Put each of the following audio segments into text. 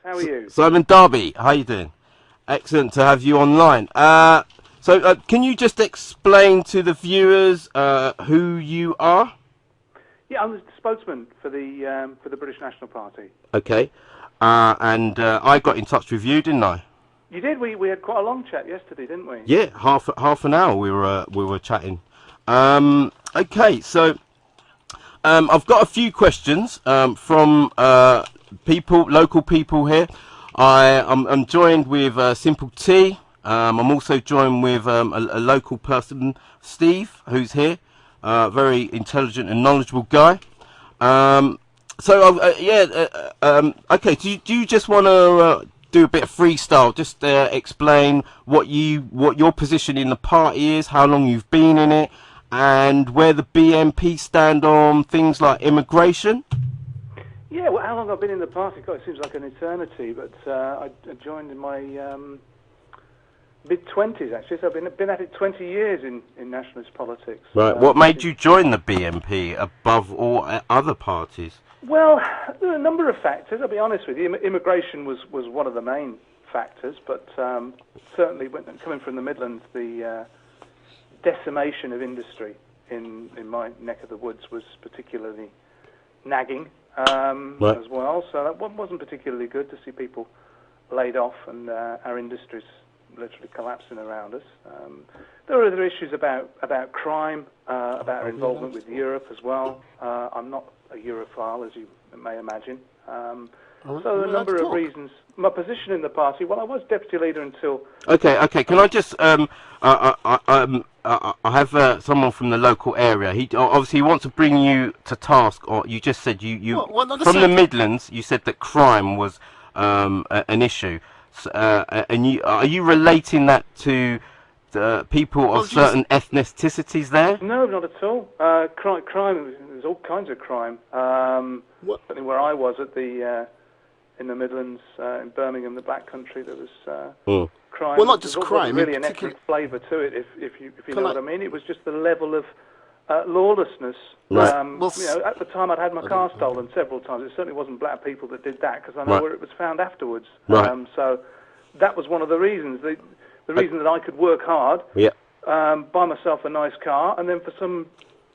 How are you? Simon Darby, how you doing? Excellent to have you online. Can you just explain to the viewers who you are? Yeah, I'm the spokesman for the British National Party. Okay. I got in touch with you, didn't I? You did. We had quite a long chat yesterday, didn't we? Yeah, half an hour we were chatting. Okay, so I've got a few questions from local people here. I'm joined with Simple T. I'm also joined with a local person, Steve, who's here. Very intelligent and knowledgeable guy. Okay. Do you just want to do a bit of freestyle? Just explain what your position in the party is, how long you've been in it, and where the BNP stand on things like immigration. Yeah, well, how long I've been in the party? God, it seems like an eternity, but I joined in my mid-20s, actually, so I've been at it 20 years in nationalist politics. Right. What made you join the BNP above all other parties? Well, there are a number of factors, I'll be honest with you. Immigration was one of the main factors, but certainly coming from the Midlands, the decimation of industry in my neck of the woods was particularly nagging as well. So that wasn't particularly good to see people laid off and our industries literally collapsing around us. There are other issues about crime, about our involvement with Europe as well. I'm not a Europhile, as you may imagine. So a number of reasons. My position in the party, well, I was deputy leader until... Okay. Can I just... I have someone from the local area. He obviously wants to bring you to task, or you just said from the Midlands, you said that crime was an issue. And are you relating that to the people of certain ethnicities there? No, not at all. Crime, there's all kinds of crime. Certainly where I was in the Midlands, in Birmingham, the Black Country, there was crime. Well, not just crime. Really an ethnic flavour to it, if you know what I mean. It was just the level of lawlessness. Right. At the time I'd had my car stolen several times. It certainly wasn't black people that did that, because I know where it was found afterwards. Right. So that was one of the reasons. The reason that I could work hard, buy myself a nice car, and then for some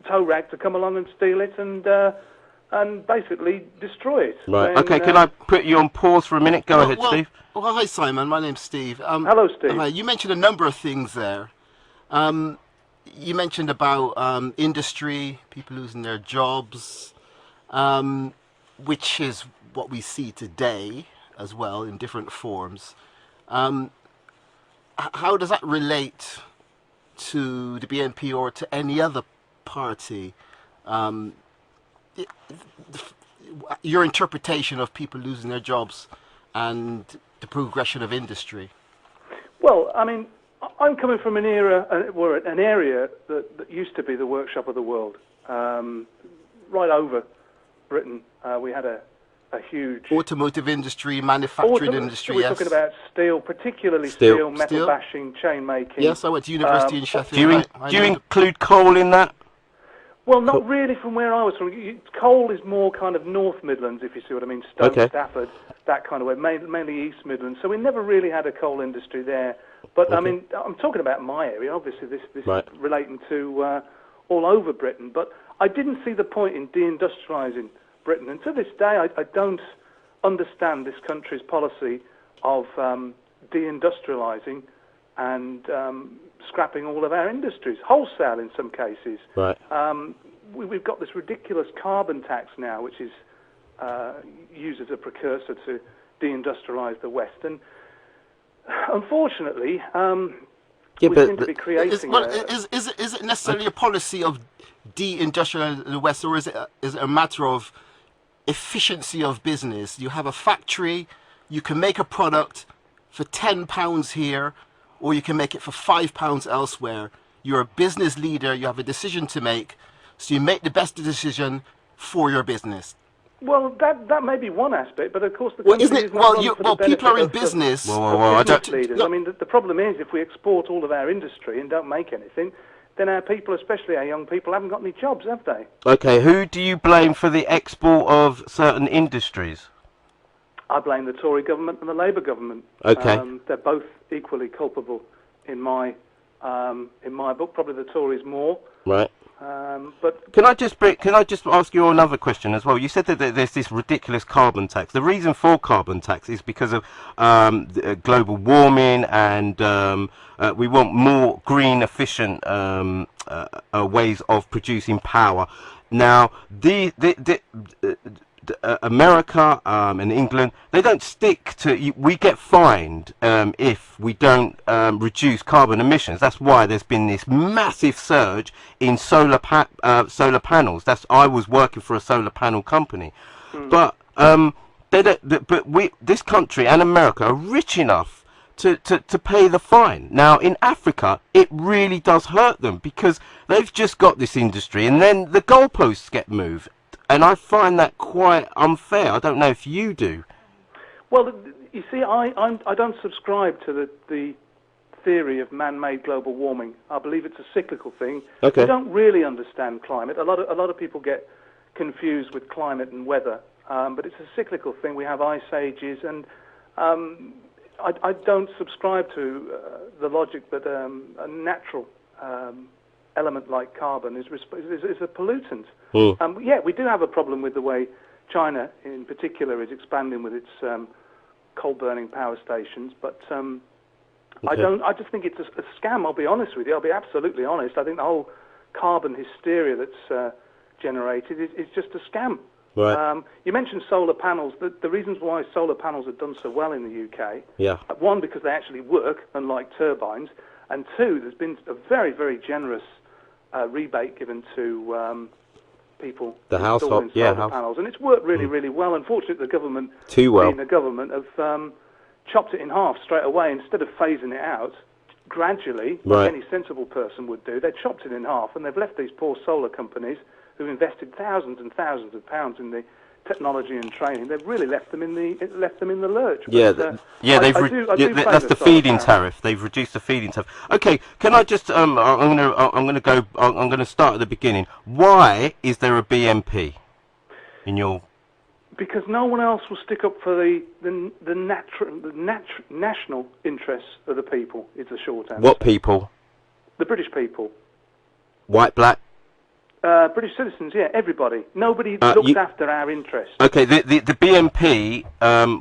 tow rag to come along and steal it and basically destroy it. Right. Okay. Can I put you on pause for a minute? Go ahead, Steve. Well, hi, Simon. My name's Steve. Hello, Steve. You mentioned a number of things there. You mentioned about industry, people losing their jobs, which is what we see today as well in different forms. How does that relate to the BNP or to any other party? Your interpretation of people losing their jobs and the progression of industry. Well, I mean, I'm coming from an area that used to be the workshop of the world. Right over Britain, we had a huge... Automotive industry, manufacturing industry, We're talking about steel, particularly steel, metal bashing, chain making. Yes, I went to university in Sheffield. Do you include coal in that? Well, not really from where I was from. Coal is more kind of North Midlands, if you see what I mean, Stoke, Stafford, that kind of way, mainly East Midlands. So we never really had a coal industry there. But, I mean, I'm talking about my area. Obviously, this is relating to all over Britain. But I didn't see the point in deindustrialising Britain. And to this day, I don't understand this country's policy of deindustrialising and scrapping all of our industries, wholesale in some cases. Right. We've got this ridiculous carbon tax now, which is used as a precursor to deindustrialise the West. And unfortunately, we seem to be creating... Is it necessarily a policy of deindustrialising the West, or is it a matter of efficiency of business? You have a factory, you can make a product for £10 here, or you can make it for £5 elsewhere. You're a business leader, you have a decision to make, so you make the best decision for your business. Well, that may be one aspect, but of course the isn't it? People are in business. Leaders. I mean, the problem is if we export all of our industry and don't make anything, then our people, especially our young people, haven't got any jobs, have they? Okay, who do you blame for the export of certain industries? I blame the Tory government and the Labour government. Okay. They're both equally culpable in my book. Probably the Tories more. Right. But can I just ask you another question as well? You said that there's this ridiculous carbon tax. The reason for carbon tax is because of global warming, and we want more green, efficient ways of producing power. Now, America and England, they don't stick to. We get fined if we don't reduce carbon emissions. That's why there's been this massive surge in solar panels. I was working for a solar panel company, but this country and America are rich enough to pay the fine. Now in Africa, it really does hurt them because they've just got this industry, and then the goalposts get moved. And I find that quite unfair. I don't know if you do. Well, you see, I don't subscribe to the theory of man-made global warming. I believe it's a cyclical thing. Okay. We don't really understand climate. A lot of people get confused with climate and weather, but it's a cyclical thing. We have ice ages, and I don't subscribe to the logic that a natural element like carbon is a pollutant. Yeah, we do have a problem with the way China, in particular, is expanding with its coal-burning power stations. But Okay. I just think it's a scam. I'll be honest with you. I'll be absolutely honest. I think the whole carbon hysteria that's generated is just a scam. Right. You mentioned solar panels. The reasons why solar panels have done so well in the UK. Yeah. One, because they actually work, unlike turbines, and two, there's been a very, very generous rebate given to people installing solar panels, and it's worked really, really well. Unfortunately, the government, being the government, have chopped it in half straight away instead of phasing it out gradually, like any sensible person would do. They chopped it in half, and they've left these poor solar companies who've invested thousands and thousands of pounds in the technology and training. They've really left them in the lurch. Yeah, but, that's the feed-in tariff. They've reduced the feed-in tariff. Okay, can I just? I'm gonna start at the beginning. Why is there a BNP in your? Because no one else will stick up for the national interests of the people. Is the short answer. What people? The British people. White, black. British citizens, yeah, everybody. Nobody looks after our interests. Okay, the BNP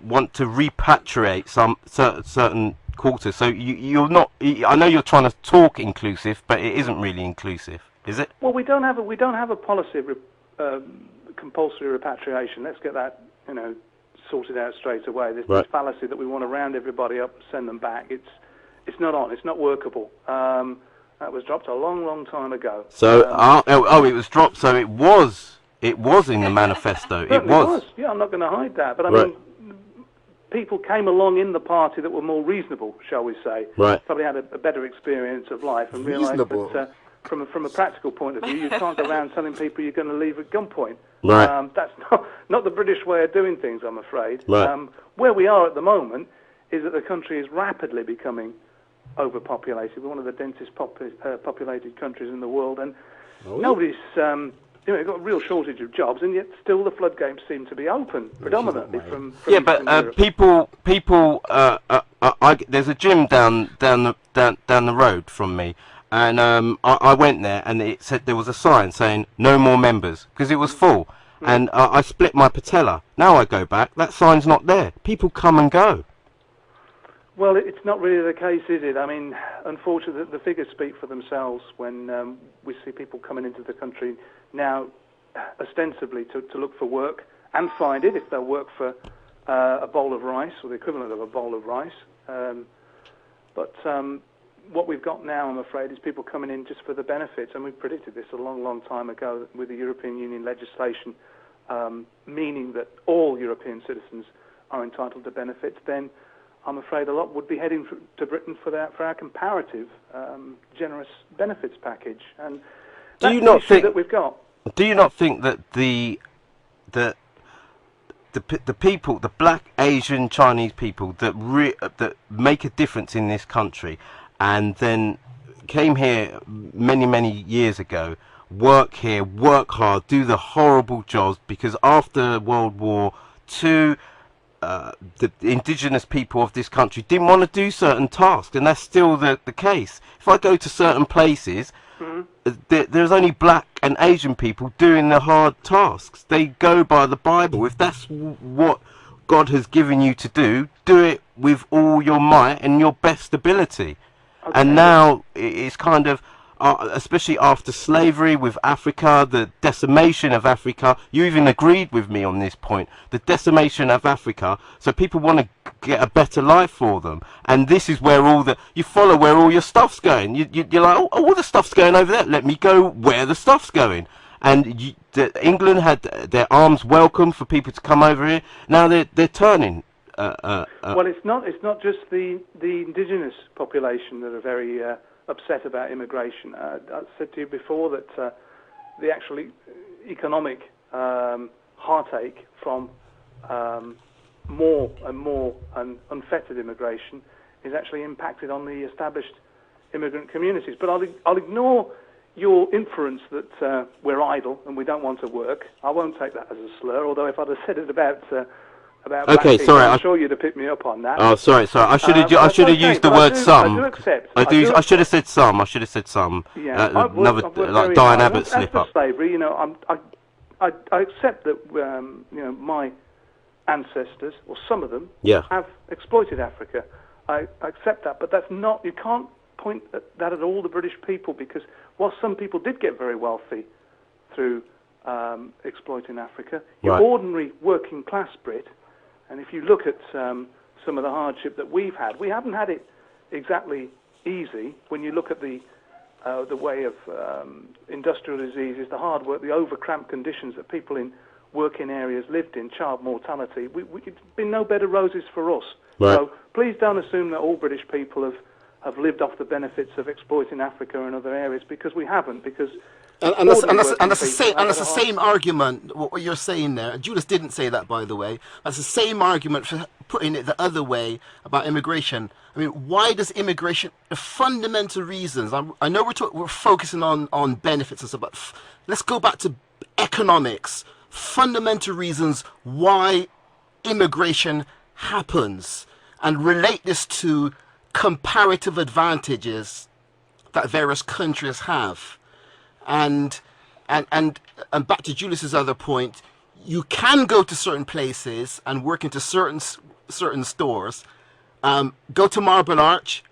want to repatriate some certain quarters. So you're not. I know you're trying to talk inclusive, but it isn't really inclusive, is it? Well, we don't have a policy of compulsory repatriation. Let's get that sorted out straight away. This fallacy that we want to round everybody up and send them back. It's not on. It's not workable. That was dropped a long, long time ago. So, it was dropped. So it was in the manifesto. It was. Yeah, I'm not going to hide that. But I mean, people came along in the party that were more reasonable, shall we say? Right. Probably had a better experience of life and realised that from a practical point of view, you can't go around telling people you're going to leave at gunpoint. Right. That's not the British way of doing things, I'm afraid. Right. Where we are at the moment is that the country is rapidly becoming overpopulated. We're one of the densest populated countries in the world, and nobody's you've got a real shortage of jobs, and yet still the floodgates seem to be open predominantly from but Europe. people there's a gym down the road from me, and I went there, and it said there was a sign saying no more members because it was full, and I split my patella. Now I go back, that sign's not there. People come and go. Well, it's not really the case, is it? I mean, unfortunately, the figures speak for themselves when we see people coming into the country now ostensibly to look for work and find it if they'll work for a bowl of rice or the equivalent of a bowl of rice. But what we've got now, I'm afraid, is people coming in just for the benefits, and we predicted this a long, long time ago with the European Union legislation, meaning that all European citizens are entitled to benefits. Then I'm afraid a lot would be heading to Britain for our comparative generous benefits package, and that's the issue that we've got. Do you not think that the people, the black, Asian, Chinese people that make a difference in this country, and then came here many years ago, work here, work hard, do the horrible jobs, because after World War II, the indigenous people of this country didn't want to do certain tasks, and that's still the case. If I go to certain places, there's only black and Asian people doing the hard tasks. They go by the Bible. If that's what God has given you to do it with all your might and your best ability. Okay. And now it's kind of, especially after slavery with Africa, the decimation of Africa. You even agreed with me on this point. The decimation of Africa. So people want to get a better life for them. And this is where you follow where all your stuff's going. You're like, oh, all the stuff's going over there. Let me go where the stuff's going. And England had their arms welcome for people to come over here. Now they're turning. Well, it's not just the indigenous population that are very upset about immigration. I said to you before that the actually economic heartache from more and more unfettered immigration is actually impacted on the established immigrant communities. But I'll ignore your inference that we're idle and we don't want to work. I won't take that as a slur, although if I'd have said it about okay, sorry, I'm sure you'd have picked me up on that. Oh, sorry. I should have used the word some. I do accept. I should have said some. I should have said some. Yeah, another like Diane Abbott slip up. Slavery, I accept that my ancestors, or some of them, have exploited Africa. I accept that, but that's not. You can't point that at all the British people, because while some people did get very wealthy through exploiting Africa, your ordinary working class Brit. And if you look at some of the hardship that we haven't had it exactly easy. When you look at the way of industrial diseases, the hard work, the overcramped conditions that people in working areas lived in, child mortality, it's been no bed of roses for us. Right. So please don't assume that all British people have lived off the benefits of exploiting Africa and other areas, because we haven't. Because and that's the same argument. What you're saying there, Judas didn't say that, by the way. That's the same argument for putting it the other way about immigration. I mean, why does immigration? The fundamental reasons. I know we're focusing on benefits and stuff, but let's go back to economics. Fundamental reasons why immigration happens, and relate this to comparative advantages that various countries have. And back to Julius's other point, you can go to certain places and work into certain stores, go to Marble Arch,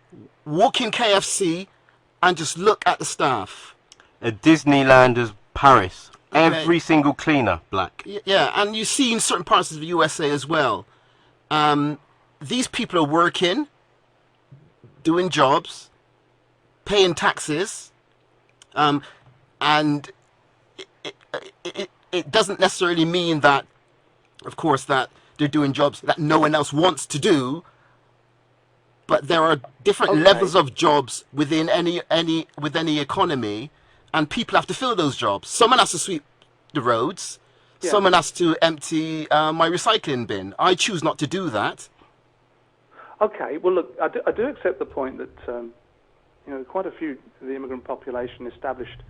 walk in KFC, and just look at the staff. At Disneyland as Paris, every single cleaner black. Yeah, and you see in certain parts of the USA as well. These people are working, doing jobs, paying taxes, and it doesn't necessarily mean that, of course, that they're doing jobs that no one else wants to do, but there are different levels of jobs within any economy, and people have to fill those jobs. Someone has to sweep the roads, someone has to empty my recycling bin. I choose not to do that. Okay, well, look, I do accept the point that quite a few of the established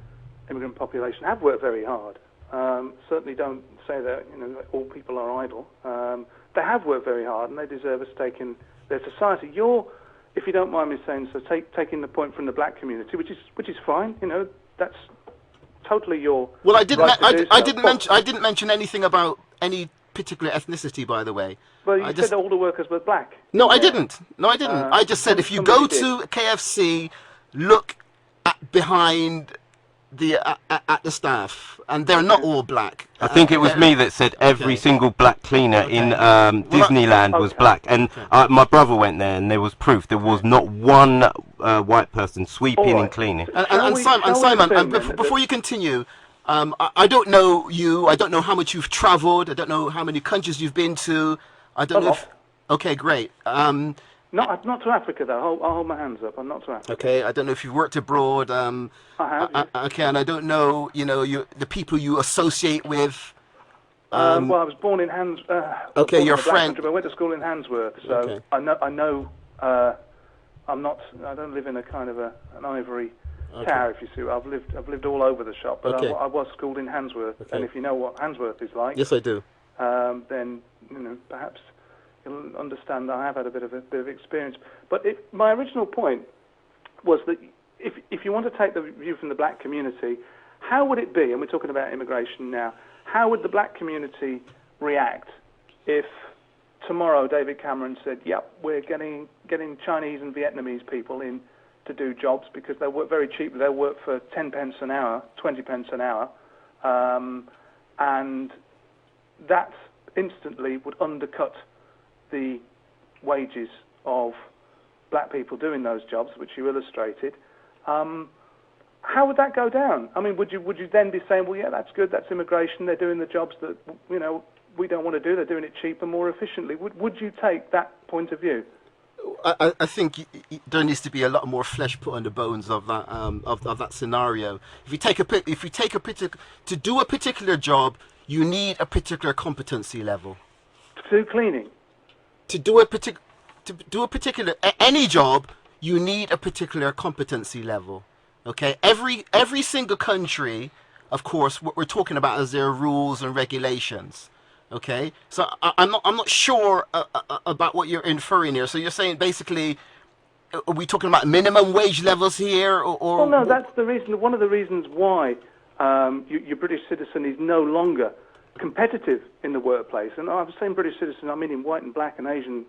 immigrant population, have worked very hard. Certainly don't say that all people are idle. They have worked very hard, and they deserve a stake in their society. If you don't mind me saying so, taking the point from the black community, which is fine. That's totally your. Well, I didn't mention anything about any particular ethnicity, by the way. Well, you said all the workers were black. No, I didn't. I just said if you go to KFC, look behind at the staff, and they're not all black. I think it was me that said every single black cleaner in Disneyland was black, and my brother went there, and there was proof. There was not one white person sweeping and cleaning. And Simon, before you continue, I don't know you. I don't know how much you've travelled. I don't know how many countries you've been to. I don't know. Okay, great. Not to Africa, though. I'll hold my hands up. I'm not to Africa. Okay, I don't know if you've worked abroad. I have. Okay, and I don't know, the people you associate with. Well, I was born in okay, your friend. I went to school in Handsworth, so I know. I'm not. I don't live in a kind of an ivory tower, if you see. I've lived all over the shop, but I was schooled in Handsworth, and if you know what Handsworth is like, yes, I do. Then perhaps can understand that I have had a bit of experience. But my original point was that if you want to take the view from the black community, how would it be, and we're talking about immigration now, how would the black community react if tomorrow David Cameron said, yep, we're getting Chinese and Vietnamese people in to do jobs because they work very cheaply. They'll work for 10 pence an hour, 20 pence an hour, and that instantly would undercut the wages of black people doing those jobs, which you illustrated. How would that go down? I mean, would you then be saying, well, yeah, that's good, that's immigration, they're doing the jobs that, you know, we don't want to do, they're doing it cheaper, more efficiently. Would you take that point of view? I think there needs to be a lot more flesh put on the bones of that of that scenario. If you take a particular to do a particular job, you need a particular competency level. To do cleaning. To do a particular any job, you need a particular competency level. Okay, every single country, of course, what we're talking about is their rules and regulations. Okay, so I'm not sure about what you're inferring here. So you're saying basically, are we talking about minimum wage levels here, or? Well, no, that's the reason. One of the reasons why your British citizen is no longer competitive in the workplace. And I'm saying British citizen, I mean in white and black and Asian.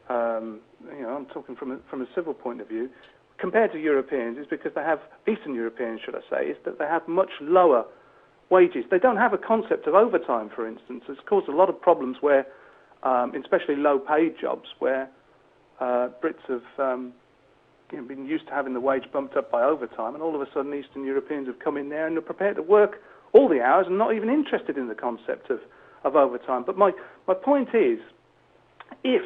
You know, I'm talking from a civil point of view. Compared to Europeans, is because they have, Eastern Europeans, should I say, is that they have much lower wages. They don't have a concept of overtime, for instance. It's caused a lot of problems where, especially low-paid jobs, where Brits have been used to having the wage bumped up by overtime, and all of a sudden Eastern Europeans have come in there and are prepared to work all the hours and not even interested in the concept of overtime. But my point is, if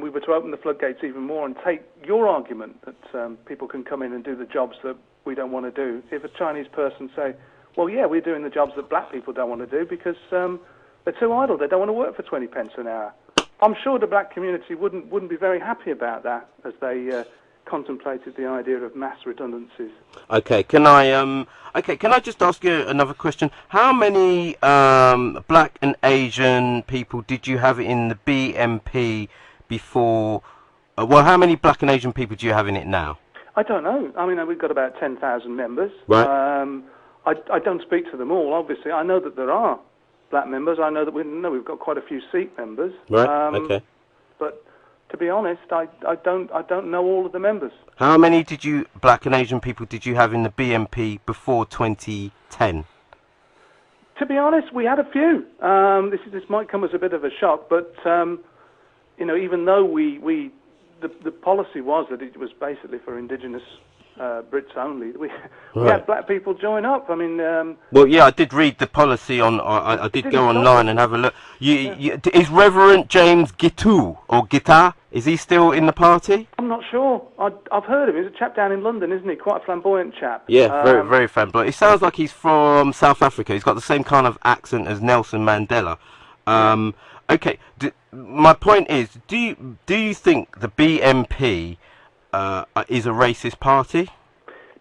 we were to open the floodgates even more and take your argument that people can come in and do the jobs that we don't want to do, if a Chinese person say, well, yeah, we're doing the jobs that black people don't want to do because they're too idle, they don't want to work for 20 pence an hour. I'm sure the black community wouldn't be very happy about that as they contemplated the idea of mass redundancies. Okay, can I just ask you another question? How many black and Asian people did you have in the BNP before? Well, how many black and Asian people do you have in it now? I don't know. I mean, we've got about 10,000 members. Right. I don't speak to them all, obviously. I know that there are black members. I know that we've got quite a few Sikh members. Right. Okay. But to be honest, I don't know all of the members. How many black and Asian people did you have in the BNP before 2010? To be honest, we had a few. This might come as a bit of a shock, but you know, even though the policy was that it was basically for indigenous Brits only, we had black people join up. I mean, well, yeah, I did read the policy on. I did go online and have a look. Is Reverend James Gitu or Gita? Is he still in the party? I'm not sure. I've heard of him. He's a chap down in London, isn't he? Quite a flamboyant chap. Yeah, very, very flamboyant. It sounds like he's from South Africa. He's got the same kind of accent as Nelson Mandela. Okay, my point is, do you think the BNP is a racist party?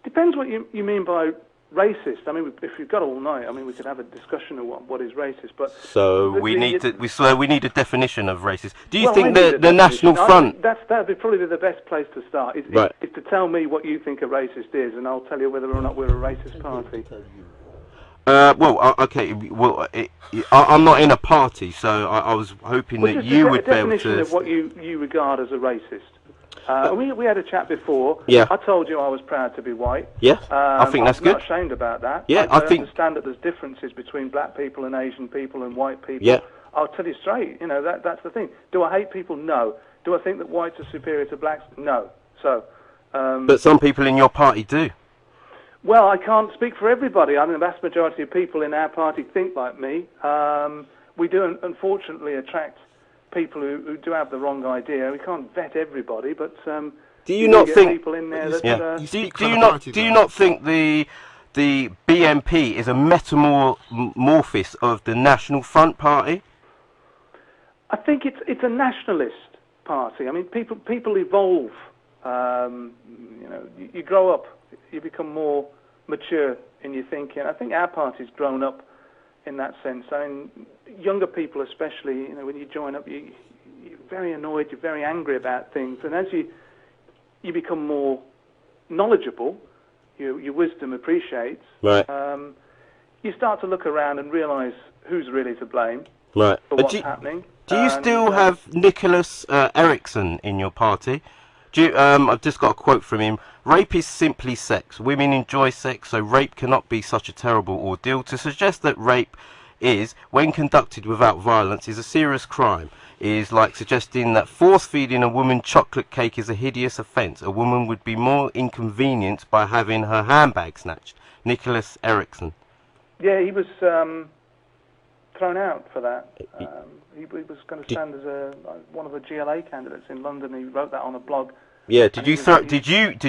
Depends what you mean by racist. I mean, if you've got all night, I mean, we could have a discussion of what is racist. But so we need a definition of racist. Do you think the National Front? That'd be probably the best place to start. Is to tell me what you think a racist is, and I'll tell you whether or not we're a racist party. Okay. Well, I'm not in a party, so I was hoping that you would be able to. Definition of what you regard as a racist. We had a chat before. Yeah. I told you I was proud to be white. Yeah. I think that's good. I'm not ashamed about that. Yeah. I think. Understand that there's differences between black people and Asian people and white people. Yeah. I'll tell you straight. You know that's the thing. Do I hate people? No. Do I think that whites are superior to blacks? No. So. But some people in your party do. Well, I can't speak for everybody. I mean, the vast majority of people in our party think like me. We do, unfortunately, attract people who do have the wrong idea. We can't vet everybody, but do you not think people in there that? Yeah. Do you not think the BNP is a metamorphosis of the National Front Party? I think it's a nationalist party. I mean, people evolve. You know, you grow up. You become more mature in your thinking. I think our party's grown up in that sense. I mean, younger people especially, you know, when you join up, you you're very annoyed, you're very angry about things, and as you become more knowledgeable, your wisdom appreciates. Right. You start to look around and realise who's really to blame Right. for what's happening. Do you still have Nicholas Erickson in your party? Do you, I've just got a quote from him. Rape is simply sex. Women enjoy sex, so rape cannot be such a terrible ordeal. To suggest that rape is, when conducted without violence, is a serious crime is like suggesting that force-feeding a woman chocolate cake is a hideous offence. A woman would be more inconvenienced by having her handbag snatched. Nicholas Erickson. Yeah, he was thrown out for that. He was going to stand as one of the GLA candidates in London. He wrote that on a blog. Yeah, did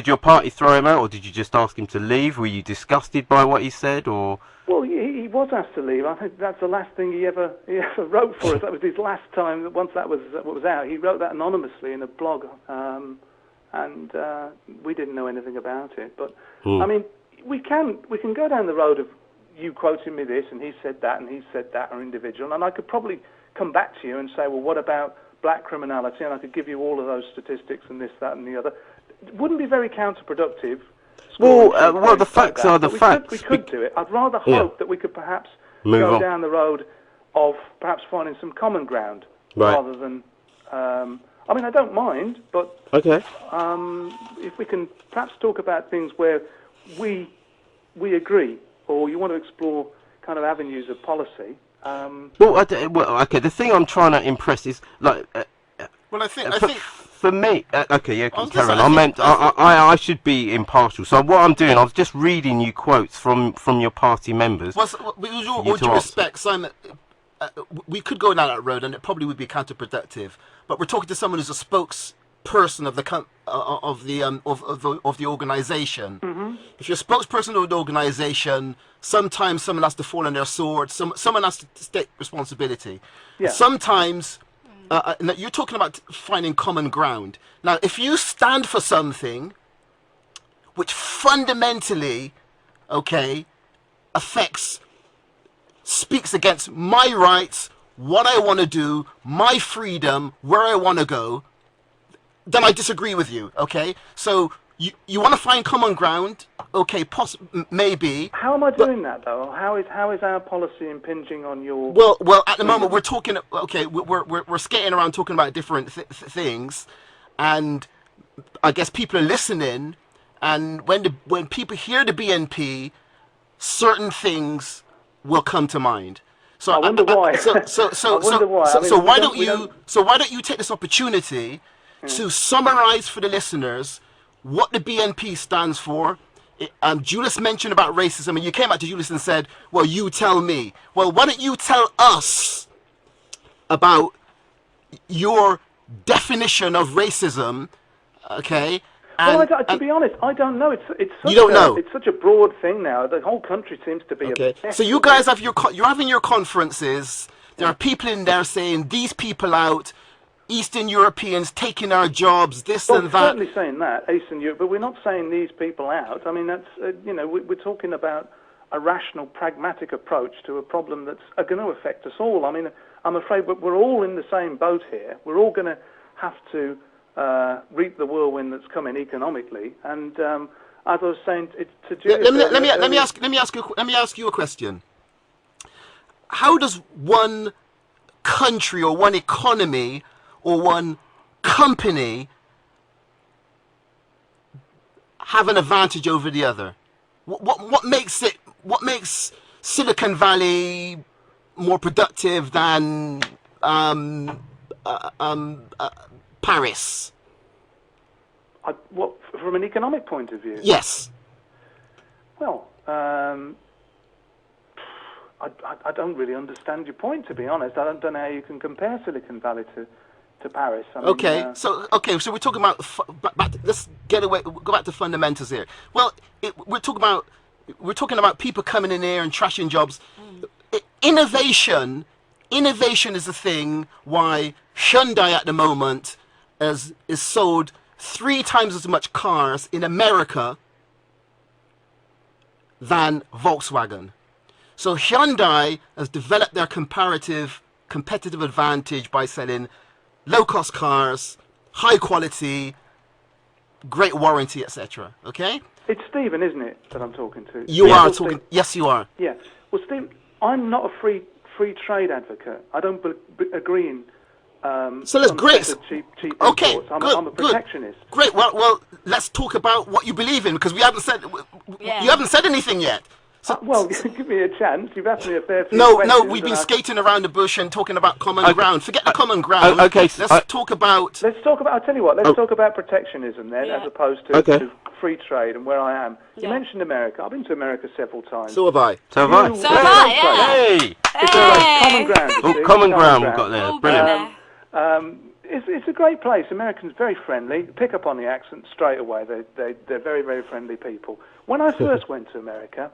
your party throw him out, or did you just ask him to leave? Were you disgusted by what he said, or? Well, he was asked to leave. I think that's the last thing he ever wrote for us. That was his last time. Once that was out, he wrote that anonymously in a blog, and we didn't know anything about it. But I mean, we can go down the road of you quoting me this, and he said that, and he said that, or individual, and I could probably come back to you and say, well, what about black criminality? And I could give you all of those statistics and this, that, and the other. It wouldn't be very counterproductive. Well, the facts are the facts. We could do it. I'd rather hope that we could perhaps go down the road of perhaps finding some common ground rather than. I mean, I don't mind, but if we can perhaps talk about things where we agree, or you want to explore kind of avenues of policy. Okay. The thing I'm trying to impress is like. Well, I think for me, carry on. I should be impartial. So what I'm doing, I was just reading you quotes from your party members. With all due respect, Simon, we could go down that road, and it probably would be counterproductive. But we're talking to someone who's a spokesperson of the organisation. Mm-hmm. If you're a spokesperson of the organisation, sometimes someone has to fall on their sword. Someone has to take responsibility. Yeah. Sometimes. You're talking about finding common ground. Now, if you stand for something which fundamentally, speaks against my rights, what I want to do, my freedom, where I want to go, then I disagree with you, okay? So you want to find common ground, maybe. How am I doing that, though? How is our policy impinging on your? Well, at the moment we're talking. We're skating around talking about different things, and I guess people are listening. And when people hear the BNP, certain things will come to mind. So I wonder why. So why don't you take this opportunity to summarize for the listeners what the BNP stands for? Julius mentioned about racism, and you came back to Julius and said, well, you tell me. Well, why don't you tell us about your definition of racism, okay? To be honest, I don't know. It's such a broad thing now. The whole country seems to be obsessed. So you guys have you're having your conferences. There are people in there saying, these people out, Eastern Europeans taking our jobs, this and that. We're certainly saying that, Eastern Europe, but we're not saying these people out. I mean, that's we're talking about a rational, pragmatic approach to a problem that's going to affect us all. I mean, I'm afraid we're all in the same boat here. We're all going to have to reap the whirlwind that's coming economically. And as I was saying to Julius, let me ask you a question. How does one country or one economy or one company have an advantage over the other? What makes Silicon Valley more productive than Paris? From an economic point of view? Yes. Well, I don't really understand your point, to be honest. I don't know how you can compare Silicon Valley to Paris. I mean, so we're talking about let's go back to fundamentals here. Well, we're talking about people coming in here and trashing jobs. Innovation is the thing why Hyundai at the moment is sold 3 times as much cars in America than Volkswagen. So Hyundai has developed their competitive advantage by selling low-cost cars, high quality, great warranty, etc. Okay? It's Stephen, isn't it, that I'm talking to? You Yeah. are Well, talking. Steve- Yes, you are. Yeah. Well, Steve, I'm not a free trade advocate. I don't agree in So let's great. unfettered cheap Okay, imports. good, I'm a good. protectionist. Great. Well, let's talk about what you believe in because we haven't said Yeah. you haven't said anything yet. So, Well, give me a chance. You've asked me a fair few no, questions. we've been and skating around the bush and talking about common Okay. ground. Forget the common ground. okay, Let's talk about. Let's talk about. I'll tell you what. Let's Oh. talk about protectionism then, Yeah. as opposed to, Okay. to free trade and where I am. You Yeah. mentioned America. I've been to America several times. So have I. So have I. You- So have I, yeah. Hey! Common ground. you Oh, see, common ground we've got there. All Brilliant. good It's a great place. Americans very friendly. Pick up on the accent straight away. They're very, very friendly people. When I first went to America,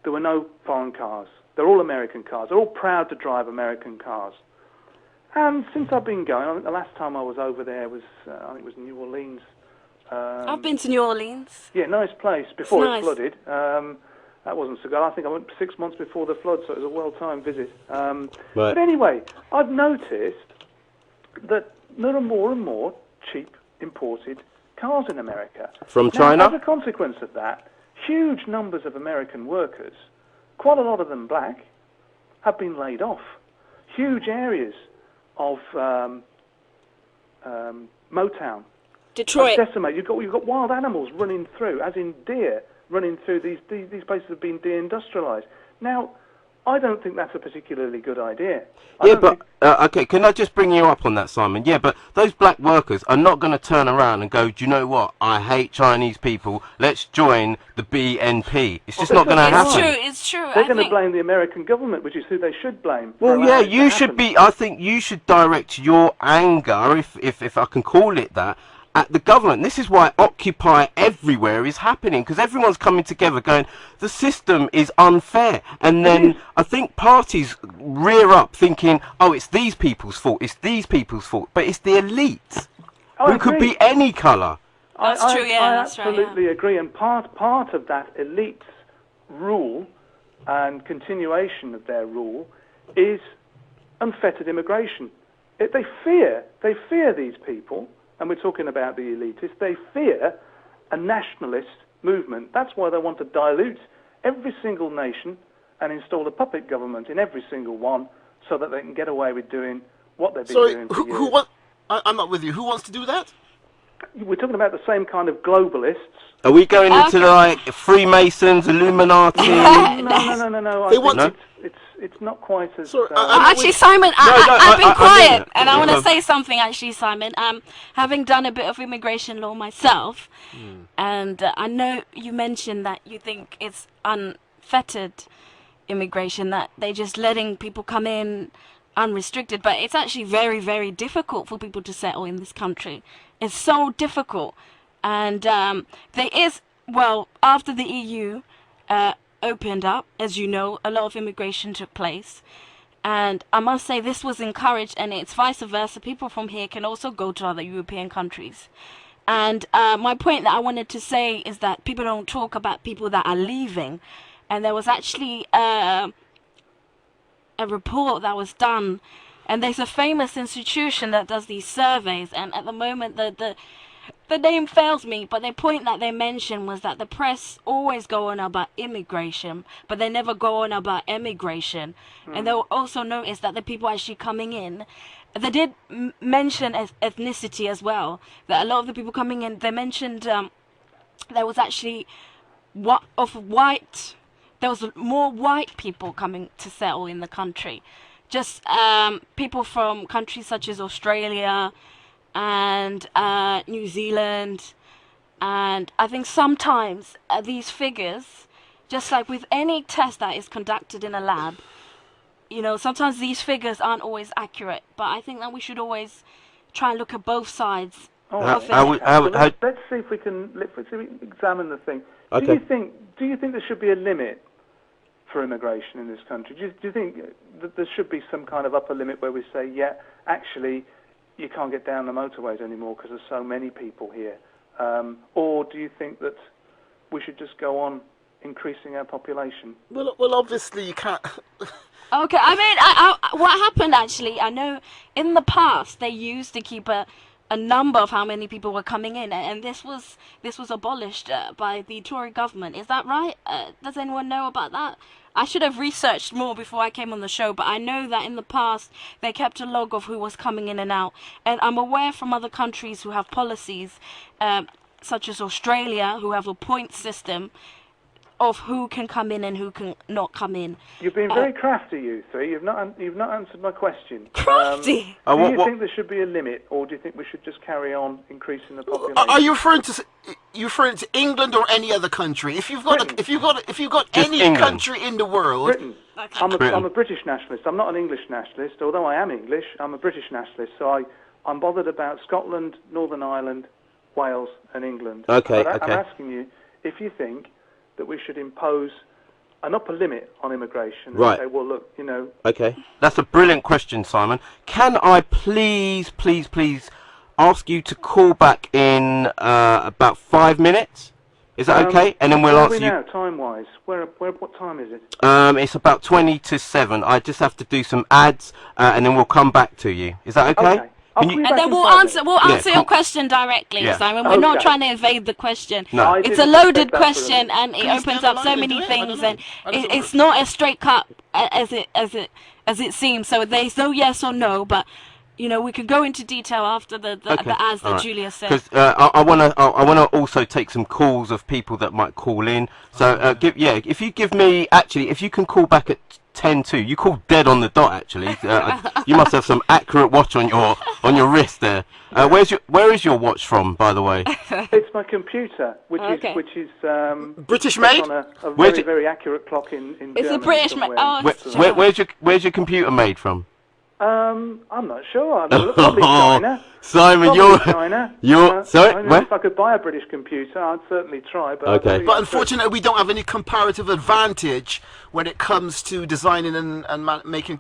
there were no foreign cars. They're all American cars. They're all proud to drive American cars. And since I've been going, I think the last time I was over there was, I think it was New Orleans. I've been to New Orleans. Yeah, nice place. Before nice. it flooded. That wasn't so good. I think I went 6 months before the flood, so it was a well-timed visit. But anyway, I've noticed that there are more and more cheap imported cars in America. From Now, China? as a consequence of that, huge numbers of American workers, quite a lot of them black, have been laid off. Huge areas of Motown Detroit. decimated. You've got wild animals running through, as in deer running through. These places have been deindustrialised. Now, I don't think that's a particularly good idea. Yeah, but okay, can I just bring you up on that, Simon? Yeah, but those black workers are not going to turn around and go, do you know what? I hate Chinese people. Let's join the BNP. It's just not going to It's happen. true, it's true. They're I going to think blame the American government, which is who they should blame. for Well, yeah, allowing it to you should happen. be. I think you should direct your anger, if I can call it that, at the government. This is why Occupy everywhere is happening, because everyone's coming together going, the system is unfair. And then I think parties rear up thinking, oh, it's these people's fault, it's these people's fault. But it's the elite, I who could agree. be any colour. That's true, yeah, I that's right, absolutely agree. And part of that elite's rule and continuation of their rule is unfettered immigration. They fear these people, and we're talking about the elitists. They fear a nationalist movement. That's why they want to dilute every single nation and install a puppet government in every single one, so that they can get away with doing what they've been Sorry, doing for who years. want? I'm not with you. Who wants to do that? We're talking about the same kind of globalists. Are we going into like Freemasons, Illuminati? No. They I want think it's not quite as. Sorry, Actually, Simon, no, I've been I quiet, get it. and I want Yeah. to say something. Actually, Simon, having done a bit of immigration law myself, and I know you mentioned that you think it's unfettered immigration, that they're just letting people come in unrestricted, but it's actually very, very difficult for people to settle in this country. It's so difficult, and there is, well, after the EU opened up, as you know, a lot of immigration took place. And I must say this was encouraged, and it's vice versa. People from here can also go to other European countries. And my point that I wanted to say is that people don't talk about people that are leaving. And there was actually a report that was done, and there's a famous institution that does these surveys, and at the moment the name fails me, but the point that they mentioned was that the press always go on about immigration, but they never go on about emigration. And they'll also notice that the people actually coming in, they did mention ethnicity as well, that a lot of the people coming in, they mentioned there was actually there was more white people coming to settle in the country. Just people from countries such as Australia and New Zealand. And I think sometimes these figures, just like with any test that is conducted in a lab, you know, sometimes these figures aren't always accurate. But I think that we should always try and look at both sides. Let's see if we can examine the thing. Okay. Do you think there should be a limit for immigration in this country? Do you think that there should be some kind of upper limit where we say, yeah, actually, you can't get down the motorways anymore because there's so many people here? Or do you think that we should just go on increasing our population? Well, obviously you can't. Okay, I mean, what happened actually, I know in the past they used to keep a number of how many people were coming in, and this was abolished by the Tory government. Is that right? Does anyone know about that? I should have researched more before I came on the show, but I know that in the past they kept a log of who was coming in and out, and I'm aware from other countries who have policies, such as Australia, who have a point system of who can come in and who can not come in. You've been very crafty, you three. You've not answered my question. Crafty. Do you think there should be a limit, or do you think we should just carry on increasing the population? Are you referring to England or any other country? If you've got any England. country in the world, Britain. Okay. I'm a British nationalist. I'm not an English nationalist, although I am English. I'm a British nationalist, so I'm bothered about Scotland, Northern Ireland, Wales, and England. Okay, I'm okay. asking you if you think that we should impose an upper limit on immigration. Right. And say, well, look, Okay, that's a brilliant question, Simon. Can I please ask you to call back in about 5 minutes? Is that okay? And then we'll where are answer we you. now, time-wise? What time is it? It's about 20 to 7. I just have to do some ads, and then we'll come back to you. Is that okay? Okay. I'll call you And back then in we'll 5 answer minutes. your question directly, Yeah. Simon. We're not Okay. trying to evade the question. No. I It's a didn't loaded expect that from question, you. and it Please opens do up the so line, many do it. I things, don't and know. How does it it's work? not a straight cut as it seems. So there's no yes or no, but we could go into detail after the as that Julia said. Because I wanna also take some calls of people that might call in. So if you give me if you can call back at 10 to, you call dead on the dot actually. You must have some accurate watch on your wrist there. Where is your watch from, by the way? It's my computer, which Okay. is British set made? on a Where's very, it- very accurate clock in It's a Germany British somewhere. oh, it's Where's your computer made from? I'm not sure. Probably China. Simon, Probably China. sorry, I mean, where? if I could buy a British computer, I'd certainly try. But Okay. I don't think But I could. unfortunately, we don't have any comparative advantage when it comes to designing and making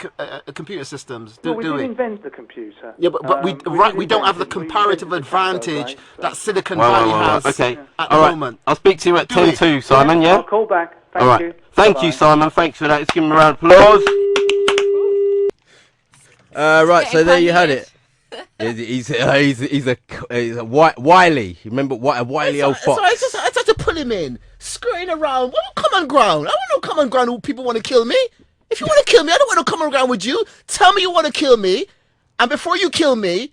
computer systems, Well, we do did we? invent the computer. Yeah, but we did don't have invent the it. We comparative invented the cathode, advantage right? So- that Silicon Well, Valley well, well, has okay. at the All right. moment. I'll speak to you at Do 10 it. to, Simon. Yeah. I'll call back. Thank All right. you. Thank Bye-bye. you, Simon. Thanks for that. Let's give him a round of applause. Right, so there you had it. He's a wily. You remember a wily old fox? I just had to pull him in, skirting around. What common ground? I want no common ground who people want to kill me. If you want to kill me, I don't want no common ground with you. Tell me you want to kill me, and before you kill me,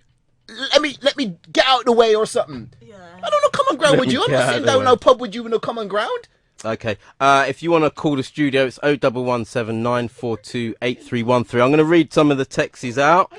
let me get out of the way or something. Yeah. I don't know common ground with you. I'm not sitting down in no pub with you with no common ground. Okay. If you want to call the studio, it's 0117 942 8313. I'm going to read some of the texts out.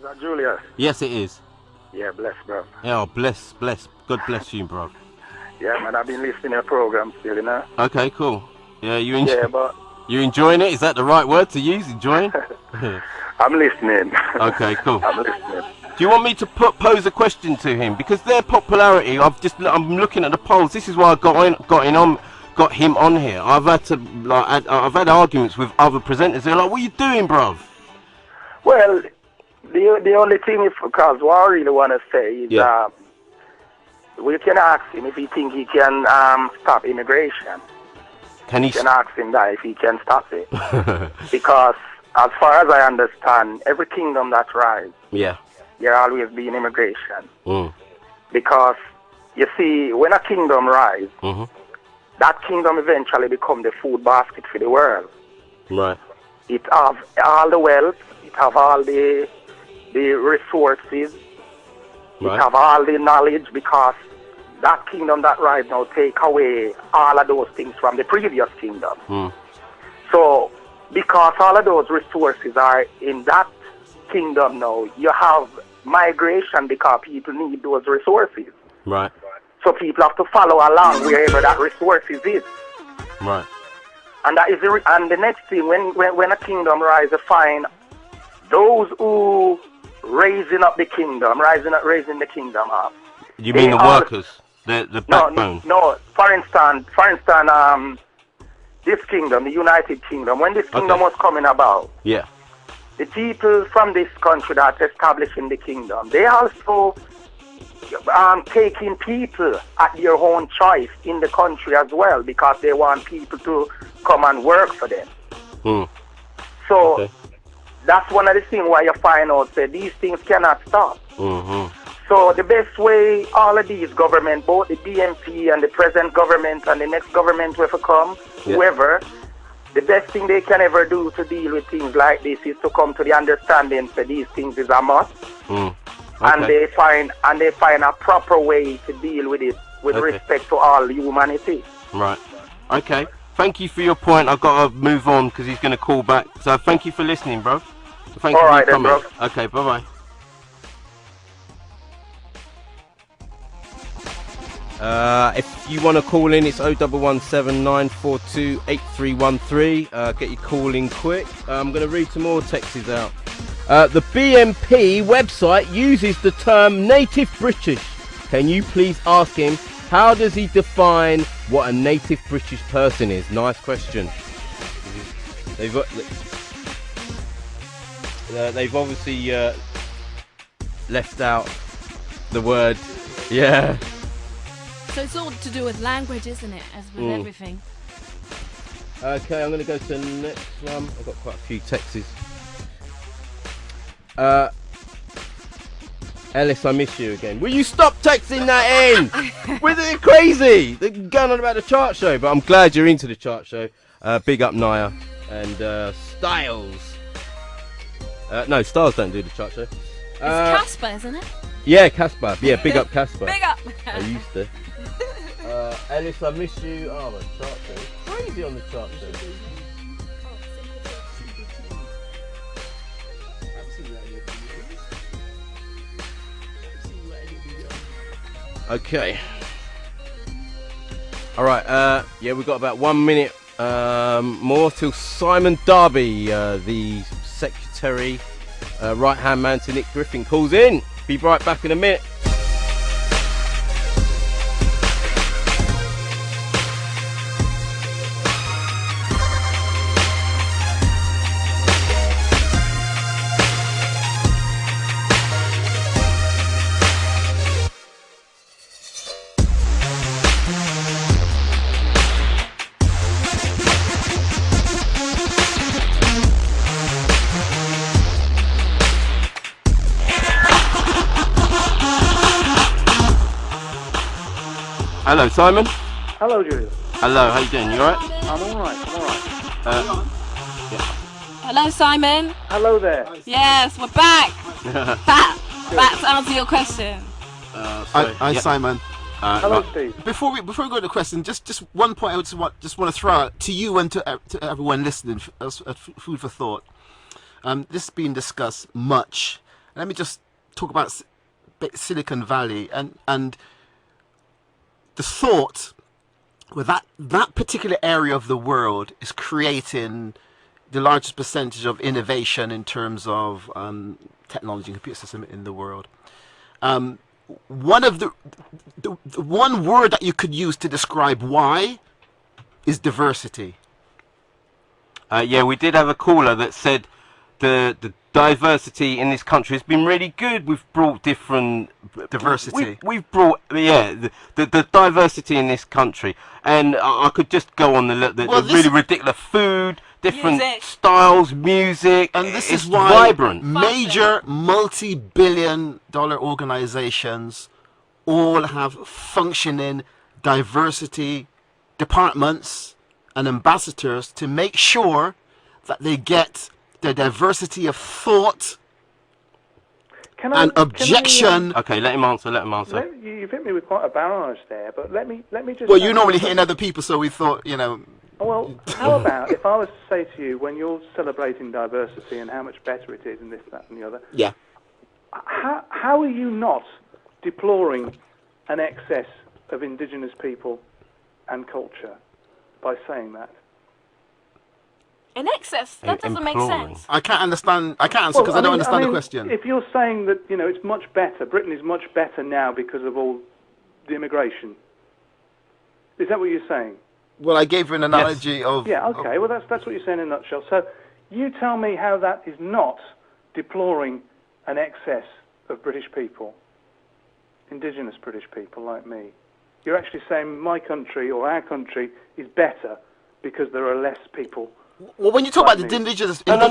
Is that Julius? Yes, it is. Yeah, bless, bro. Yeah, oh, bless. God bless you, bro. Yeah, man, I've been listening to your program still, you know? Okay, cool. Yeah, Yeah, but you enjoying it? Is that the right word to use? Enjoying? I'm listening. Okay, cool. I'm listening. Do you want me to pose a question to him? Because their popularity, I'm looking at the polls. This is why I got him on here. I've had arguments with other presenters. They're like, "What are you doing, bruv?" Well, the only thing is, because what I really want to say is, we can ask him if he think he can stop immigration. Can he? You can ask him that if he can stop it. Because as far as I understand, every kingdom that rise, there always be an immigration. Because you see, when a kingdom rise, that kingdom eventually become the food basket for the world. Right. It have all the wealth, it have all the resources, it have all the knowledge, because that kingdom that rise now take away all of those things from the previous kingdom. So, because all of those resources are in that kingdom now, you have migration because people need those resources. Right. So people have to follow along wherever that resources is. Right. And that is and the next thing, when a kingdom rises, find those who raising the kingdom up. You mean the workers, the backbone? No. For instance, this kingdom, the United Kingdom, when this kingdom was coming about, the people from this country that establishing the kingdom, they also taking people at their own choice in the country as well, because they want people to come and work for them. So that's one of the things why you find out that these things cannot stop. So the best way, all of these government, both the BNP and the present government and the next government will come, whoever, the best thing they can ever do to deal with things like this is to come to the understanding that these things is a must. And they find a proper way to deal with it with respect to all humanity. Right. Okay. Thank you for your point. I've got to move on because he's going to call back. So thank you for listening, bro. Thank you for your comment. Okay. Bye bye. If you want to call in, it's 01179428313. Get your call in quick. I'm going to read some more texts out. The BNP website uses the term native British. Can you please ask him, how does he define what a native British person is? Nice question. They've obviously left out the word. Yeah. So it's all to do with language, isn't it? As with everything. Okay, I'm going to go to the next one. I've got quite a few texts. Ellis, I miss you again. Will you stop texting that in? We're crazy. They're going on about the chart show, but I'm glad you're into the chart show. Big up Naya and Styles. No, Styles don't do the chart show. It's Casper, isn't it? Yeah, Casper. Yeah, big up Casper. Big up. I used to. Ellis, I miss you. Oh, the chart show. Crazy on the chart show. Okay. All right. Yeah, we've got about 1 minute more till Simon Darby, the secretary, right-hand man to Nick Griffin, calls in. Be right back in a minute. Hello, Simon. Hello, Julius. Hello, how you doing? You alright? I'm alright, Hello, Simon. Hello there. Yes, we're back. Back to answer your question. Hi, Simon. Hello, Steve. Before we go to the question, just one point I just want to throw out to you and to everyone listening as food for thought. This has been discussed much let me just talk about Silicon Valley and the thought well, that particular area of the world is creating the largest percentage of innovation in terms of technology and computer system in the world. One of the one word that you could use to describe why is diversity. Yeah, we did have a caller that said the diversity in this country has been really good. We've brought different diversity. We've brought the diversity in this country, and I could just go on the really ridiculous food, different styles, music, and this is why vibrant. Major multi-billion-dollar organizations all have functioning diversity departments and ambassadors to make sure that they get the diversity of thought and objection. Okay, let him answer. You've hit me with quite a barrage there, but let me just. Well, you normally hitting other people, so we thought, Well, how about if I was to say to you, when you're celebrating diversity and how much better it is, and this, that, and the other. Yeah. How are you not deploring an excess of indigenous people and culture by saying that? In excess? That doesn't make sense. I can't answer because I don't understand the question. If you're saying that, it's much better, Britain is much better now because of all the immigration, is that what you're saying? Well, I gave you an analogy of... Yeah, okay, well, that's what you're saying in a nutshell. So you tell me how that is not deploring an excess of British people, indigenous British people like me. You're actually saying my country or our country is better because there are less people. Well, when you talk about the indigenous people...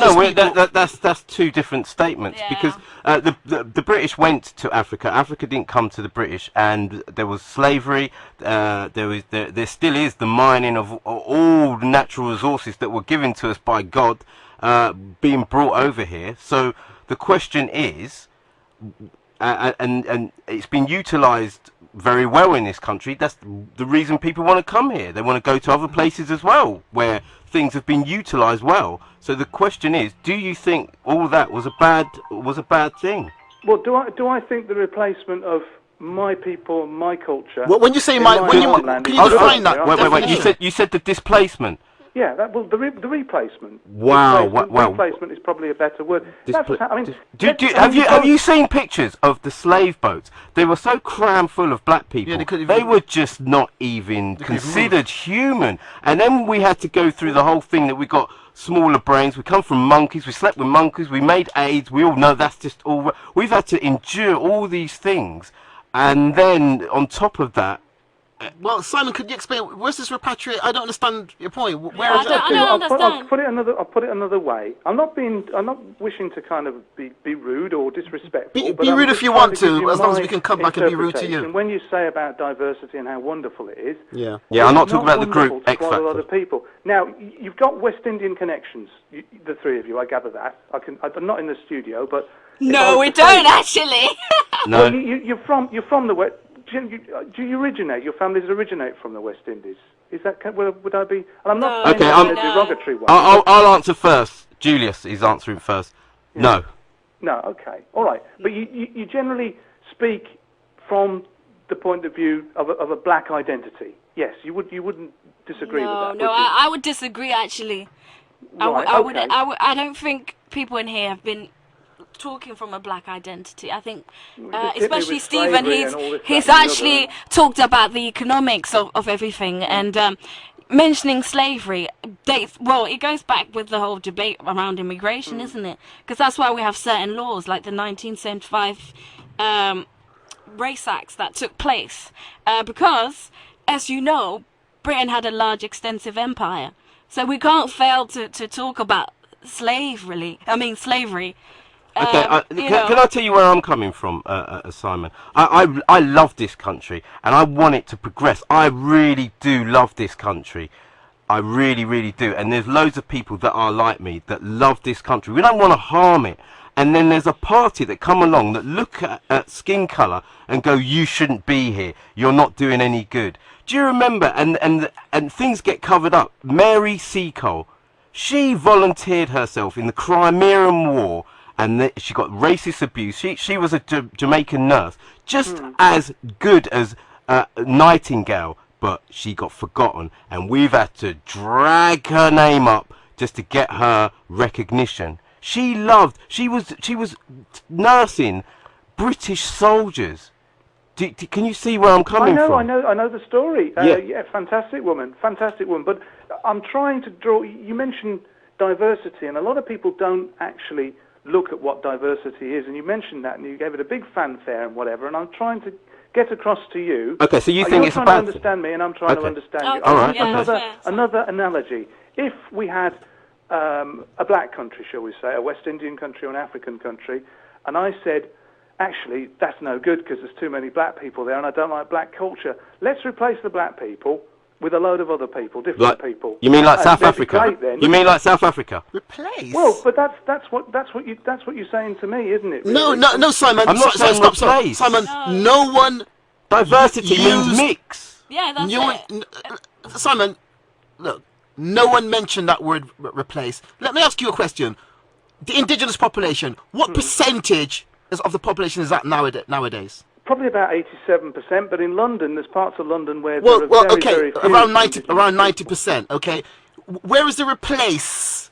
That's two different statements, because the British went to Africa. Africa didn't come to the British, and there was slavery. There still is the mining of all the natural resources that were given to us by God being brought over here. So the question is, and it's been utilised very well in this country. That's the reason people want to come here. They want to go to other places as well, where things have been utilised well. So the question is, do you think all that was a bad thing? Well, do I think the replacement of my people, my culture? Well, when you say can you define that? Wait. You said the displacement. Yeah, the replacement. Wow, replacement is probably a better word. Have you seen pictures of the slave boats? They were so crammed full of black people. Yeah, they were just not even considered human. And then we had to go through the whole thing that we got smaller brains. We come from monkeys. We slept with monkeys. We made AIDS. We all know that's just all. We've had to endure all these things, and then on top of that. Well, Simon, could you explain where's this repatriate? I don't understand your point. Where is that? I don't understand. I'll put it another way. I'm not wishing to kind of be rude or disrespectful. Be rude if you want to, as long as we can come back and be rude to you. And when you say about diversity and how wonderful it is, I'm not talking about the group X Factor. A lot of people. Now, you've got West Indian connections. The three of you, I gather that. I'm not in the studio, but no, we don't actually. No, well, you're from the West. Do you originate? Your families originate from the West Indies? Is that would I be? And I'm not saying that in a derogatory way. I'll answer first. Julius is answering first. Yeah. No. No. Okay. All right. But you generally speak from the point of view of a black identity. Yes. You wouldn't disagree with that. No. I would disagree actually. Right, I don't think people in here have been talking from a black identity. I think especially Stephen, he's actually talked about the economics of everything, and mentioning slavery it goes back with the whole debate around immigration, isn't it? Because that's why we have certain laws like the 1975 race acts that took place, because as you know, Britain had a large extensive empire, so we can't fail to talk about slavery. Okay, can I tell you where I'm coming from, Simon? I love this country, and I want it to progress. I really do love this country. I really, really do. And there's loads of people that are like me that love this country. We don't want to harm it. And then there's a party that come along that look at skin colour and go, you shouldn't be here. You're not doing any good. Do you remember? And things get covered up. Mary Seacole, she volunteered herself in the Crimean War and she got racist abuse. She was a Jamaican nurse, just as good as Nightingale, but she got forgotten, and we've had to drag her name up just to get her recognition. She was nursing British soldiers. Can you see where I'm coming from? I know the story. Yeah. Fantastic woman. But I'm trying to draw. You mentioned diversity, and a lot of people don't actually look at what diversity is. And you mentioned that, and you gave it a big fanfare and whatever. And I'm trying to get across to you. Okay, so you think it's you're a trying bad to understand me, and I'm trying to understand you. All right. Another analogy. If we had a black country, shall we say, a West Indian country or an African country, and I said, actually, that's no good because there's too many black people there and I don't like black culture. Let's replace the black people with a load of other people, different people. You mean like South Africa? Great, then. You mean like South Africa? Replace? Well, but that's what you're saying to me, isn't it? No, really? no, Simon. I'm not saying replace. Simon, no one. Diversity means mix. Yeah, that's Simon, look, no one mentioned that word replace. Let me ask you a question. The indigenous population, what percentage of the population is that nowadays? Probably about 87%, but in London, there's parts of London where Well, there are very, okay, very few around indigenous 90%. Okay, where is the replace?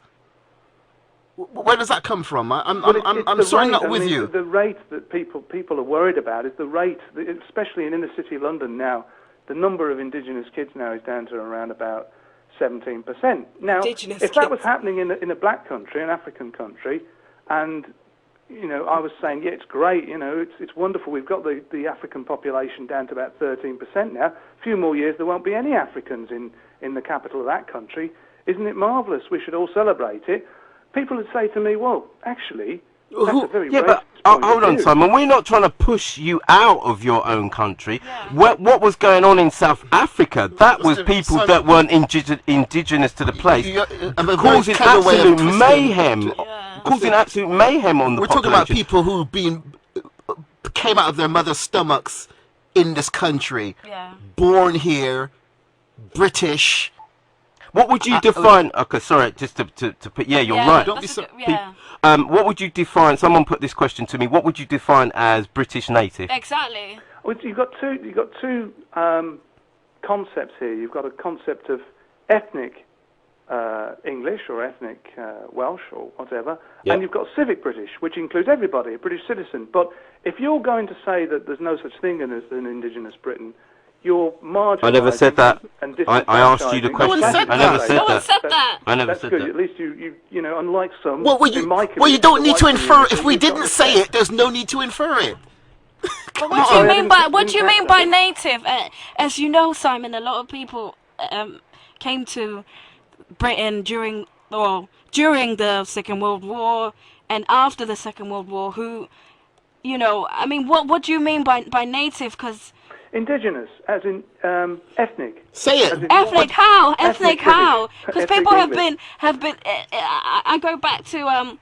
Where does that come from? I'm sorry, not with you. The rate that people are worried about is the rate, especially in inner city London now. The number of indigenous kids now is down to around about 17%. Now, if that was happening in a black country, an African country, and I was saying, yeah, it's great, it's wonderful. We've got the African population down to about 13% now. A few more years, there won't be any Africans in the capital of that country. Isn't it marvellous? We should all celebrate it. People would say to me, well, actually, that's a very racist point hold of on, view. Simon. We're not trying to push you out of your own country. Yeah. What was going on in South Africa? That was people that weren't indigenous to the place, causing absolute mayhem. Causing absolute mayhem on the population. We're talking about people who came out of their mother's stomachs in this country, born here, British. What would you define? Okay, sorry, just to put. Yeah, you're right. Don't be so. What would you define? Someone put this question to me. What would you define as British native? Exactly. Well, you've got two concepts here. You've got a concept of ethnic English or ethnic Welsh or whatever, and you've got civic British, which includes everybody, a British citizen. But if you're going to say that there's no such thing as an indigenous Britain, you're marginalising. I never said that. I asked you the question. I never said that. I never That's said good. that. At least you unlike some. Well, you don't need to infer. If we didn't say it, there's no need to infer it. But what do you mean by native? As you know, Simon, a lot of people came to Britain during the Second World War and after the Second World War. Who, I mean, what do you mean by native? Because indigenous, as in ethnic. Say it. Ethnic how? Ethnic how? Because people have English. been. I go back to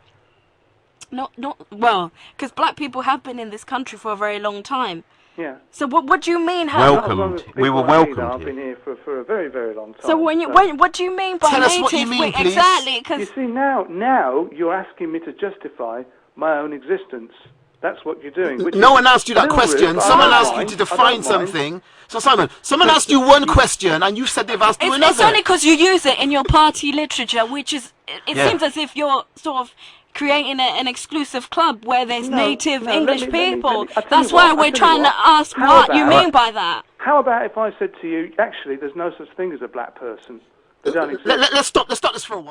because black people have been in this country for a very long time. Yeah. So what do you mean? Welcomed. We were welcomed. I've been here for a very, very long time. So what do you mean by Tell native? us what you mean, please. Exactly. You see, now you're asking me to justify my own existence. That's what you're doing. No one asked you that question. Someone asked you to define something. So, Simon, someone asked you one question, and you said they've asked you another. It's only because you use it in your party literature, which is... It seems as if you're sort of creating an exclusive club where there's native English people. That's why we're trying to ask what you mean by that. How about if I said to you, actually, there's no such thing as a black person? They don't exist. Let's stop this for a while.